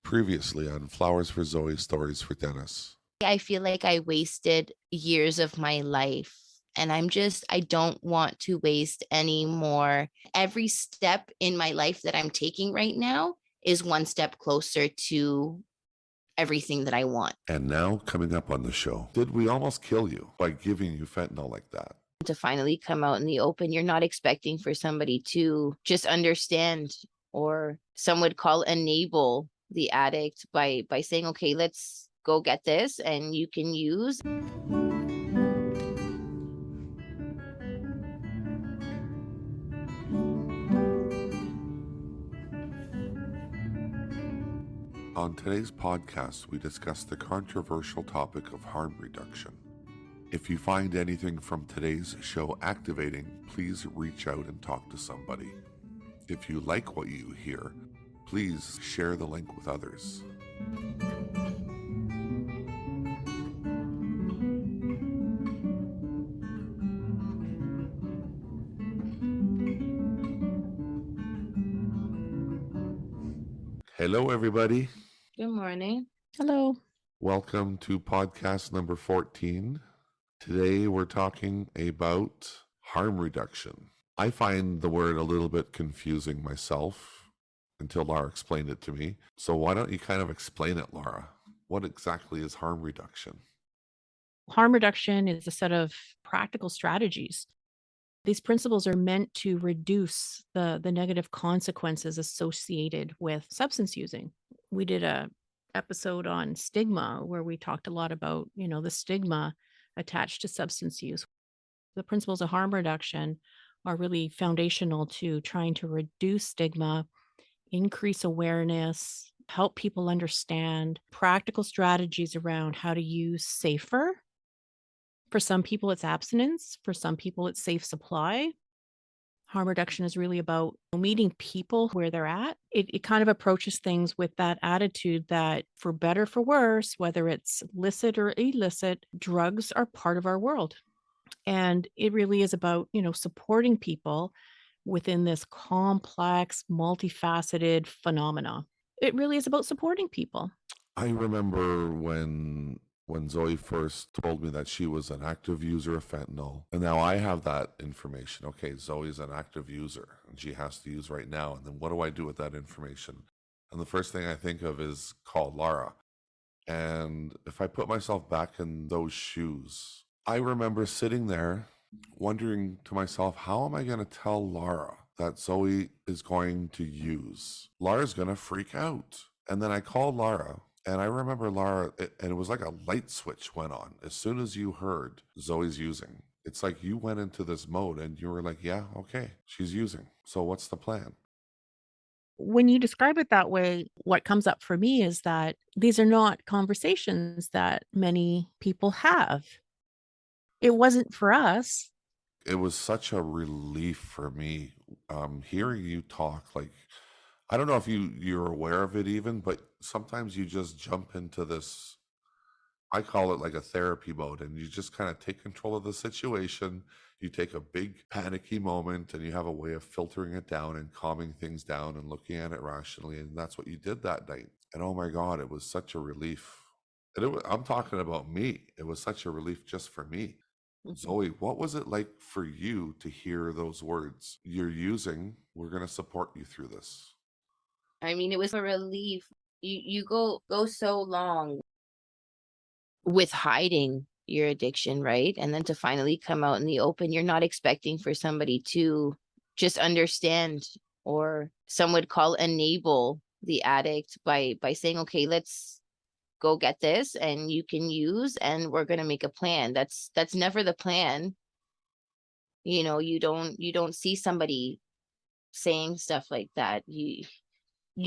Previously on Flowers for Zoe, Stories for Dennis. I feel like I wasted years of my life. And I don't want to waste any more. Every step in my life that I'm taking right now is one step closer to everything that I want. And now, coming up on the show, did we almost kill you by giving you fentanyl like that? To finally come out in the open, you're not expecting for somebody to just understand, or some would call enable the addict by saying, okay, let's go get this and you can use. On today's podcast, we discuss the controversial topic of harm reduction. If you find anything from today's show activating, please reach out and talk to somebody. If you like what you hear, please share the link with others. Hello, everybody. Good morning. Hello. Welcome to podcast number 14. Today we're talking about harm reduction. I find the word a little bit confusing myself until Laura explained it to me. So why don't you kind of explain it, Laura? What exactly is harm reduction? Harm reduction is a set of practical strategies. These principles are meant to reduce the negative consequences associated with substance using. We did a episode on stigma where we talked a lot about, the stigma attached to substance use. The principles of harm reduction are really foundational to trying to reduce stigma, increase awareness, help people understand practical strategies around how to use safer. For some people, it's abstinence. For some people, it's safe supply. Harm reduction is really about meeting people where they're at. It kind of approaches things with that attitude that for better, for worse, whether it's licit or illicit, drugs are part of our world. And it really is about, supporting people within this complex, multifaceted phenomena. It really is about supporting people. I remember when Zoe first told me that she was an active user of fentanyl, and now I have that information. Okay, Zoe's an active user and she has to use right now. And then what do I do with that information? And the first thing I think of is call Laura. And if I put myself back in those shoes, I remember sitting there wondering to myself, how am I going to tell Laura that Zoe is going to use? Laura's going to freak out. And then I called Laura. And I remember Laura, and it was like a light switch went on. As soon as you heard Zoe's using, it's like you went into this mode and you were like, yeah, okay, she's using. So what's the plan? When you describe it that way, what comes up for me is that these are not conversations that many people have. It wasn't for us. It was such a relief for me hearing you talk. Like, I don't know if you're aware of it even, but sometimes you just jump into this, I call it like a therapy mode, and you just kind of take control of the situation. You take a big panicky moment and you have a way of filtering it down and calming things down and looking at it rationally. And that's what you did that night. And oh my God, it was such a relief. And I'm talking about me. It was such a relief just for me. Zoe, what was it like for you to hear those words? You're using, we're going to support you through this. I mean, it was a relief. You go so long with hiding your addiction, right? And then to finally come out in the open, you're not expecting for somebody to just understand, or some would call enable the addict by saying, okay, let's go get this and you can use and we're going to make a plan. That's never the plan. You don't see somebody saying stuff like that. You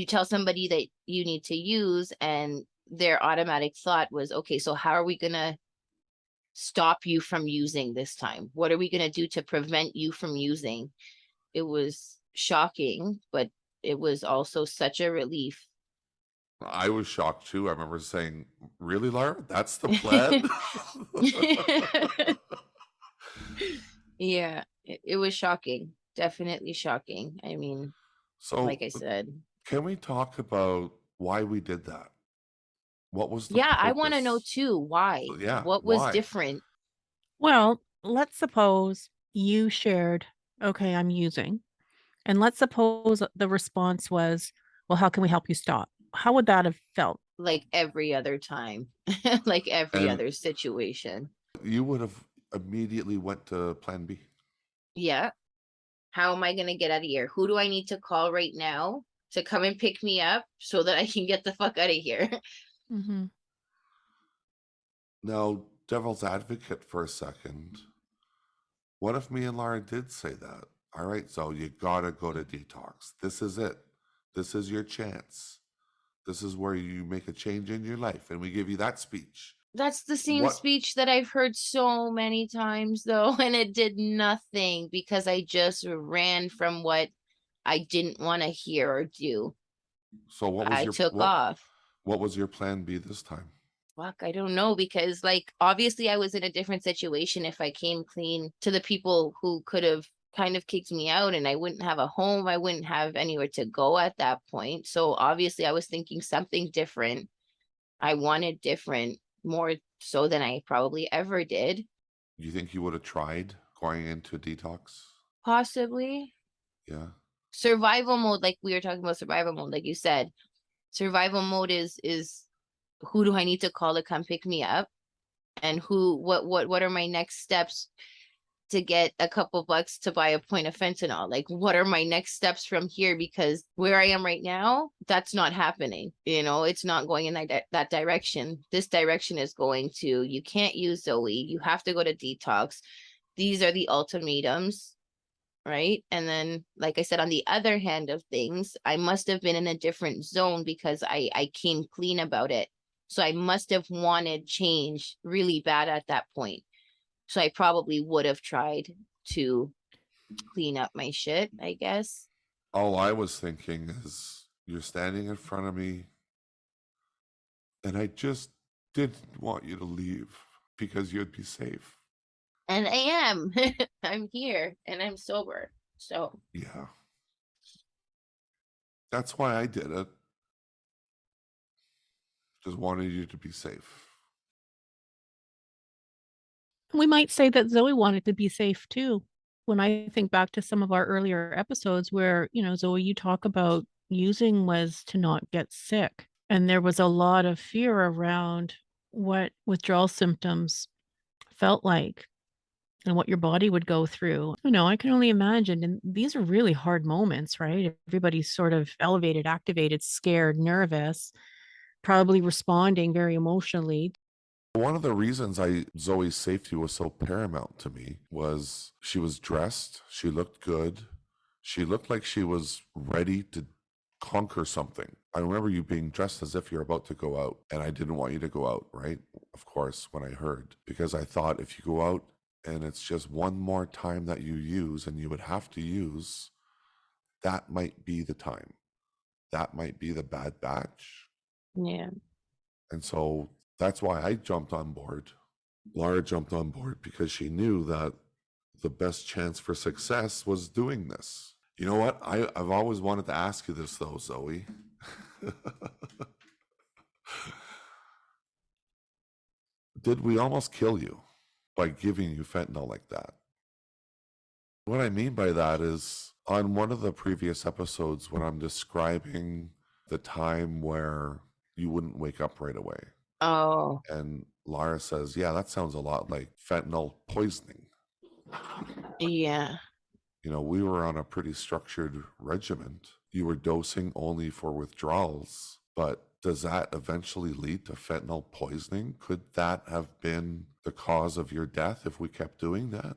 tell somebody that you need to use and their automatic thought was, okay, so how are we going to stop you from using this time? What are we going to do to prevent you from using? It was shocking, but it was also such a relief. I was shocked too. I remember saying, really, Laura? That's the plan? Yeah, it was shocking. Definitely shocking. I mean, So like I said. can we talk about why we did that. What was the Yeah, I want to know purpose? too. Why? Yeah, What was why? different? Well, let's suppose you shared, okay, I'm using. And let's suppose the response was, well, how can we help you stop? How would that have felt? Like every other time, like every And other situation. you would have immediately went to plan B. Yeah. How am I going to get out of here? Who do I need to call right now to come and pick me up so that I can get the fuck out of here? Mm-hmm. Now, devil's advocate for a second. What if me and Laura did say that? All right, so you gotta go to detox. This is it. This is your chance. This is where you make a change in your life, and we give you that speech. That's the same What? speech that I've heard so many times, though, and it did nothing because I just ran from what I didn't want to hear or do. So what was I your took off. what was your plan B this time? Fuck, I don't know because, like, obviously, I was in a different situation if I came clean to the people who could have kind of kicked me out and I wouldn't have a home. I wouldn't have anywhere to go at that point. So, obviously, I was thinking something different. I wanted different more so than I probably ever did. You think you would have tried going into detox? Possibly Yeah. survival mode, like we were talking about survival mode, like you said. Survival mode is who do I need to call to come pick me up? And what are my next steps to get a couple bucks to buy a point of fentanyl? Like, what are my next steps from here? Because where I am right now, that's not happening. You know, it's not going in that direction. This direction is going to, you can't use Zoe. You have to go to detox. These are the ultimatums, right? And then, like I said, on the other hand of things, I must have been in a different zone because I came clean about it. So I must have wanted change really bad at that point. So I probably would have tried to clean up my shit, I guess. All I was thinking is you're standing in front of me, and I just didn't want you to leave because you'd be safe. And I am. I'm here and I'm sober. So Yeah. That's why I did it. Just wanted you to be safe. We might say that Zoe wanted to be safe too. When I think back to some of our earlier episodes where, Zoe, you talk about using was to not get sick. And there was a lot of fear around what withdrawal symptoms felt like and what your body would go through. I can only imagine. And these are really hard moments, right? Everybody's sort of elevated, activated, scared, nervous, probably responding very emotionally. One of the reasons Zoe's safety was so paramount to me was she was dressed, she looked good, she looked like she was ready to conquer something. I remember you being dressed as if you're about to go out, and I didn't want you to go out, right? Of course, when I heard, because I thought if you go out and it's just one more time that you use and you would have to use, that might be the time. That might be the bad batch. yeah. And so that's why I jumped on board. Laura jumped on board because she knew that the best chance for success was doing this. You know what? I've always wanted to ask you this though, Zoe. Did we almost kill you by giving you fentanyl like that? What I mean by that is on one of the previous episodes when I'm describing the time where you wouldn't wake up right away. Oh, And Lara says, yeah, that sounds a lot like fentanyl poisoning. yeah. We were on a pretty structured regiment. You were dosing only for withdrawals, but does that eventually lead to fentanyl poisoning? Could that have been the cause of your death if we kept doing that?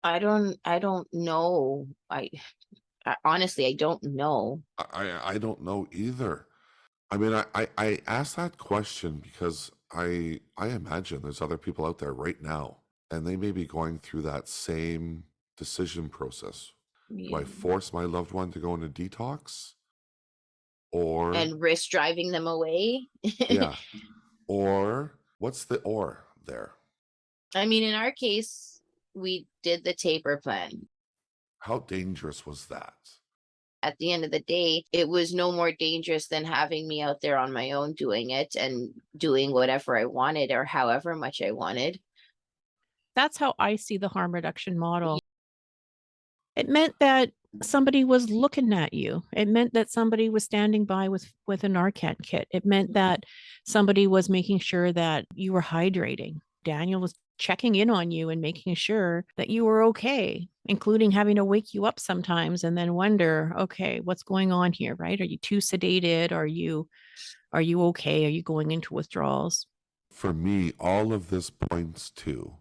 I don't know. I honestly, I don't know. I don't know either. I mean, I asked that question because I imagine there's other people out there right now, and they may be going through that same decision process. Do I Yeah. force my loved one to go into detox? Or, And risk driving them away. yeah, or what's the or there? I mean, in our case, we did the taper plan. How dangerous was that? at the end of the day, it was no more dangerous than having me out there on my own doing it and doing whatever I wanted or however much I wanted. That's how I see the harm reduction model. It meant that somebody was looking at you. It meant that somebody was standing by with a Narcan kit. It meant that somebody was making sure that you were hydrating. Daniel was checking in on you and making sure that you were okay, including having to wake you up sometimes and then wonder, okay, what's going on here, right? Are you too sedated? Are you okay? Are you going into withdrawals? For me, all of this points to,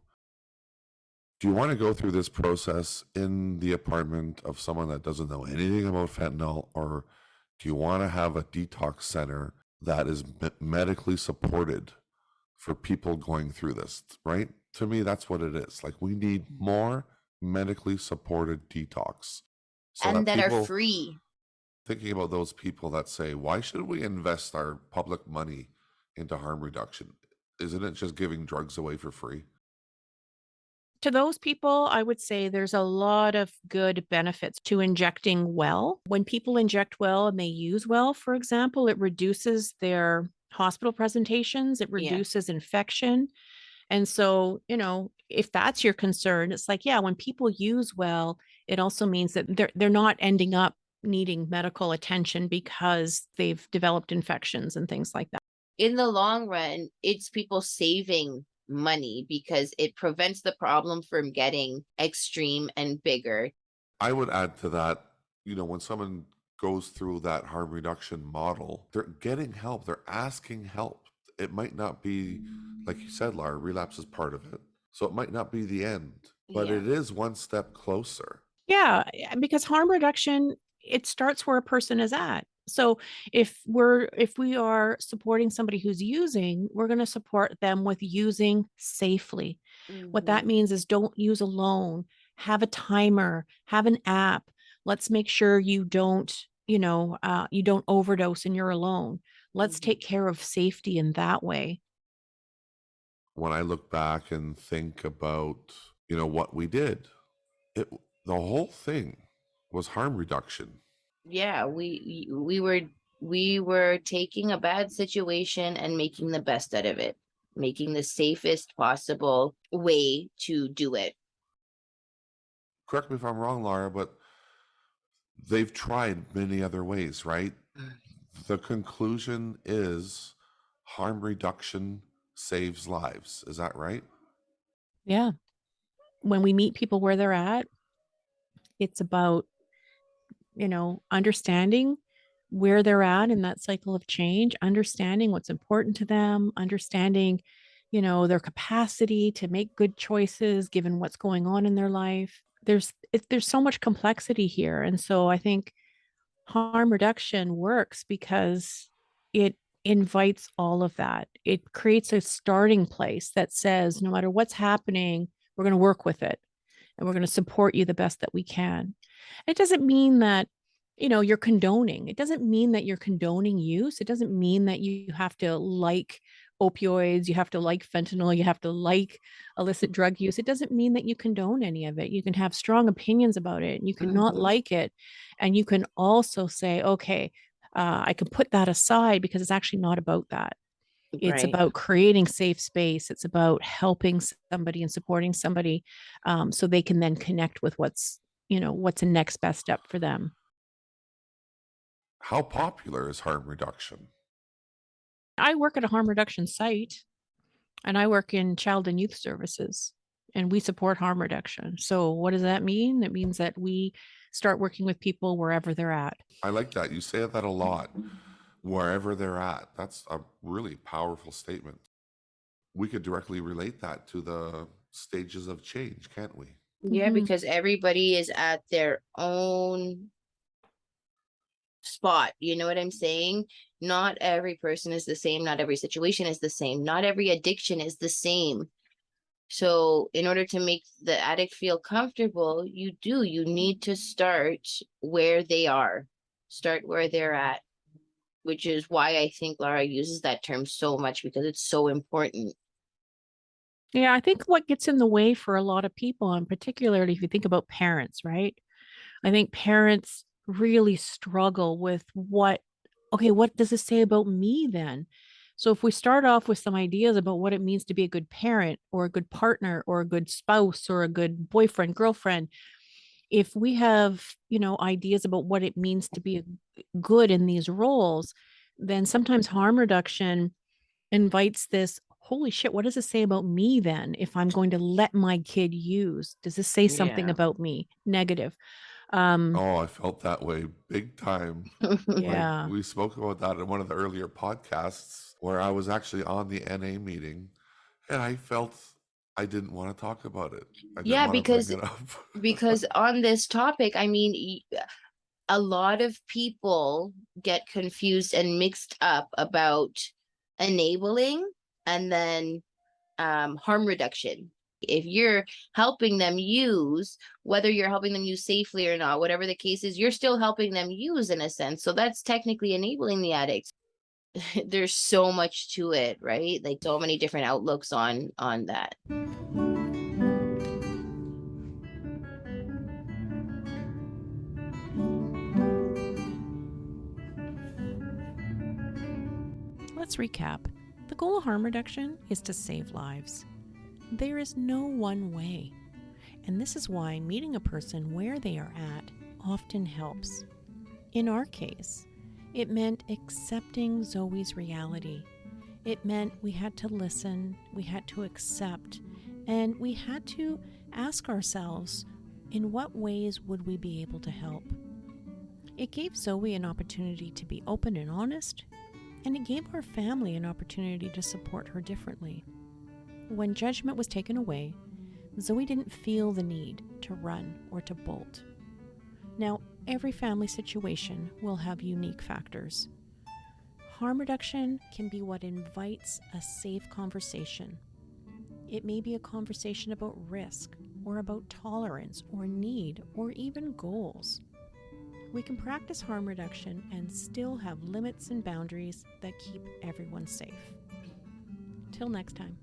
do you want to go through this process in the apartment of someone that doesn't know anything about fentanyl, or do you want to have a detox center that is medically supported for people going through this, right? To me, that's what it is. Like, we need more medically supported detox. So and that are people, free. thinking about those people that say, why should we invest our public money into harm reduction? Isn't it just giving drugs away for free? To those people, I would say there's a lot of good benefits to injecting well. When people inject well and they use well, for example, it reduces their hospital presentations, it Yeah. reduces infection. And so, if that's your concern, it's like, yeah, when people use well, it also means that they're not ending up needing medical attention because they've developed infections and things like that. In the long run, it's people saving money because it prevents the problem from getting extreme and bigger. I would add to that, when someone goes through that harm reduction model, they're getting help, they're asking help. It might not be, like you said, Laura, relapse is part of it. So it might not be the end, but Yeah. it is one step closer. Yeah, because harm reduction, it starts where a person is at. So if we are supporting somebody who's using, we're going to support them with using safely. What that means is don't use alone, have a timer, have an app. Let's make sure you don't, you don't overdose and you're alone. Let's take care of safety in that way. When I look back and think about, what we did, it the whole thing was harm reduction. Yeah, we were taking a bad situation and making the best out of it, making the safest possible way to do it. Correct me if I'm wrong, Laura, but they've tried many other ways, right? The conclusion is harm reduction saves lives. Is that right? Yeah. When we meet people where they're at, it's about, understanding where they're at in that cycle of change, understanding what's important to them, understanding, their capacity to make good choices given what's going on in their life. There's so much complexity here. And so I think harm reduction works because it invites all of that. It creates a starting place that says, no matter what's happening, we're going to work with it and we're going to support you the best that we can. It doesn't mean that, you're condoning. It doesn't mean that you're condoning use. It doesn't mean that you have to like opioids, you have to like fentanyl, you have to like illicit drug use. It doesn't mean that you condone any of it. You can have strong opinions about it. You can not like it. And you can also say, okay, I can put that aside because it's actually not about that. It's Right. about creating safe space. It's about helping somebody and supporting somebody so they can then connect with what's a next best step for them. How popular is harm reduction? I work at a harm reduction site and I work in child and youth services and we support harm reduction. So what does that mean? It means that we start working with people wherever they're at. I like that. You say that a lot. Wherever they're at. That's a really powerful statement. We could directly relate that to the stages of change, can't we? Yeah, Mhm. because everybody is at their own spot. You know what I'm saying? Not every person is the same. Not every situation is the same. Not every addiction is the same. So, in order to make the addict feel comfortable, you need to start where they are, start where they're at, which is why I think Laura uses that term so much because it's so important. Yeah, I think what gets in the way for a lot of people, and particularly if you think about parents, right? I think parents really struggle with what does this say about me then? So if we start off with some ideas about what it means to be a good parent or a good partner or a good spouse or a good boyfriend, girlfriend, if we have, ideas about what it means to be good in these roles, then sometimes harm reduction invites this, holy shit, what does this say about me then if I'm going to let my kid use? Does this say something Yeah. about me negative? Um, Oh, I felt that way big time. Like yeah. we spoke about that in one of the earlier podcasts where I was actually on the NA meeting and I felt I didn't want to talk about it. I didn't Yeah, want to bring it up. because on this topic, I mean, a lot of people get confused and mixed up about enabling and then harm reduction. If you're helping them use, whether you're helping them use safely or not, whatever the case is, you're still helping them use in a sense. So that's technically enabling the addicts. There's so much to it, right? Like so many different outlooks on that. Let's recap. The goal of harm reduction is to save lives. There is no one way. And this is why meeting a person where they are at often helps. In our case, it meant accepting Zoe's reality. It meant we had to listen, we had to accept, and we had to ask ourselves, in what ways would we be able to help? It gave Zoe an opportunity to be open and honest, and it gave her family an opportunity to support her differently. When judgment was taken away, Zoe didn't feel the need to run or to bolt. Now, every family situation will have unique factors. Harm reduction can be what invites a safe conversation. It may be a conversation about risk, or about tolerance, or need, or even goals. We can practice harm reduction and still have limits and boundaries that keep everyone safe. Till next time.